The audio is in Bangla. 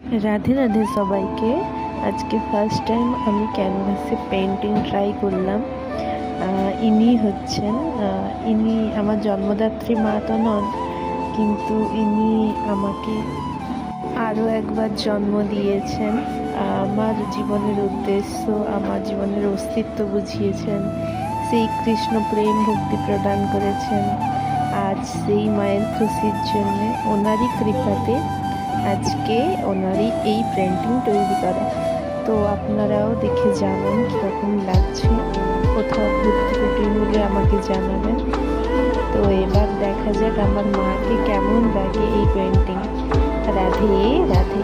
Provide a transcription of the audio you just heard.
রাধে রাধে সবাইকে। আজকে ফার্স্ট টাইম আমি ক্যানভাসে পেন্টিং ট্রাই করলাম। ইনি হচ্ছেন ইনি আমার জন্মদাত্রী মা তো নন, কিন্তু ইনি আমাকে আরও একবার জন্ম দিয়েছেন। আমার জীবনের উদ্দেশ্য, আমার জীবনের অস্তিত্ব বুঝিয়েছেন, সেই কৃষ্ণ প্রেম ভক্তি প্রদান করেছেন। আজ সেই মায়ের খুশির জন্য ওনারই কৃপাতে আজকে ওনারই এই পেন্টিং তৈরি করা। তো আপনারাও দেখে জানান কীরকম লাগছে, কোথাও ঘুরতে ঘুরতে হলে আমাকে জানাবেন। তো এবার দেখা যাক আমার মাকে কেমন লাগে এই পেন্টিং। রাধে রাধে।